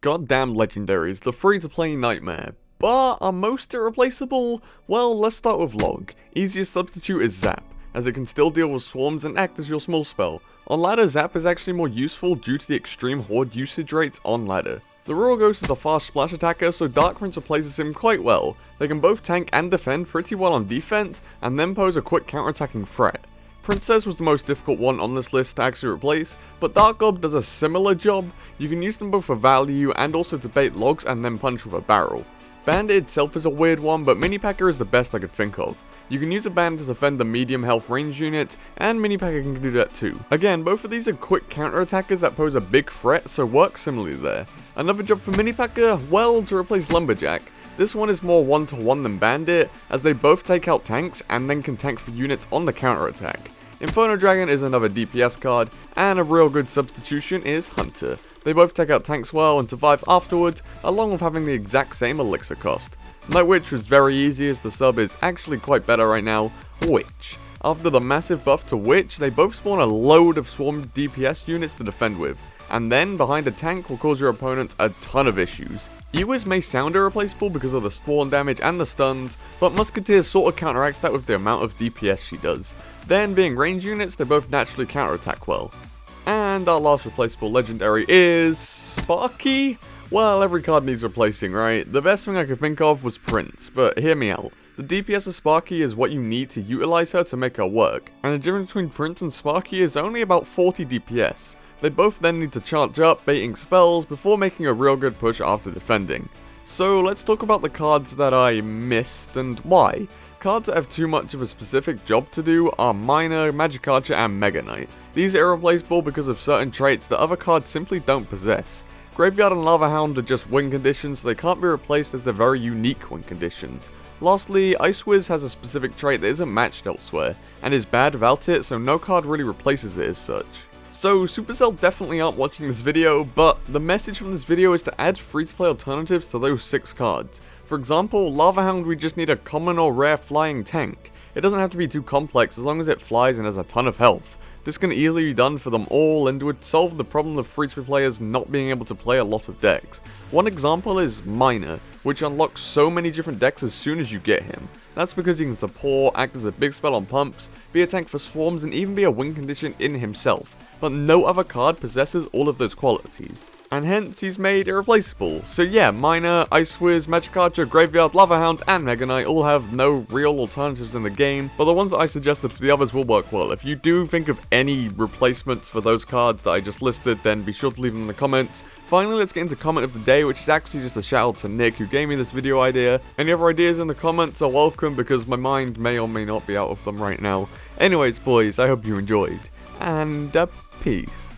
goddamn legendaries, the free-to-play nightmare. But are most irreplaceable? Well, let's start with Log. Easiest substitute is Zap, as it can still deal with swarms and act as your small spell. On ladder, Zap is actually more useful due to the extreme horde usage rates on ladder. The Royal Ghost is a fast splash attacker, so Dark Prince replaces him quite well. They can both tank and defend pretty well on defense, and then pose a quick counterattacking threat. Princess was the most difficult one on this list to actually replace, but Dark Gob does a similar job. You can use them both for value and also to bait logs and then punch with a barrel. Bandit itself is a weird one, but Mini Packer is the best I could think of. You can use a band to defend the medium health range units, and Mini Packer can do that too. Again, both of these are quick counter-attackers that pose a big threat, so work similarly there. Another job for Mini Packer, well, to replace Lumberjack. This one is more one-to-one than Bandit, as they both take out tanks and then can tank for units on the counter-attack. Inferno Dragon is another DPS card, and a real good substitution is Hunter. They both take out tanks well and survive afterwards, along with having the exact same elixir cost. Night Witch was very easy as the sub is actually quite better right now. Witch. After the massive buff to Witch, they both spawn a load of swarm DPS units to defend with, and then behind a tank will cause your opponents a ton of issues. Ewiz may sound irreplaceable because of the spawn damage and the stuns, but Musketeer sort of counteracts that with the amount of DPS she does. Then, being range units, they both naturally counterattack well. And our last replaceable legendary is Sparky? Well, every card needs replacing, right? The best thing I could think of was Prince, but hear me out. The DPS of Sparky is what you need to utilize her to make her work, and the difference between Prince and Sparky is only about 40 DPS. They both then need to charge up, baiting spells, before making a real good push after defending. So let's talk about the cards that I missed and why. Cards that have too much of a specific job to do are Miner, Magic Archer, and Mega Knight. These are irreplaceable because of certain traits that other cards simply don't possess. Graveyard and Lava Hound are just win conditions, so they can't be replaced as they're very unique win conditions. Lastly, Ice Wiz has a specific trait that isn't matched elsewhere, and is bad without it, so no card really replaces it as such. So Supercell definitely aren't watching this video, but the message from this video is to add free-to-play alternatives to those 6 cards. For example, Lava Hound, we just need a common or rare flying tank. It doesn't have to be too complex as long as it flies and has a ton of health. This can easily be done for them all and would solve the problem of free-to-play players not being able to play a lot of decks. One example is Miner, which unlocks so many different decks as soon as you get him. That's because he can support, act as a big spell on pumps, be a tank for swarms, and even be a win condition in himself, but no other card possesses all of those qualities. And hence he's made irreplaceable. So yeah, Miner, Ice Wiz, Magic Archer, Graveyard, Lava Hound, and Mega Knight all have no real alternatives in the game, but the ones that I suggested for the others will work well. If you do think of any replacements for those cards that I just listed, then be sure to leave them in the comments. Finally, let's get into comment of the day, which is actually just a shout out to Nick who gave me this video idea. Any other ideas in the comments are welcome because my mind may or may not be out of them right now. Anyways boys, I hope you enjoyed, and peace.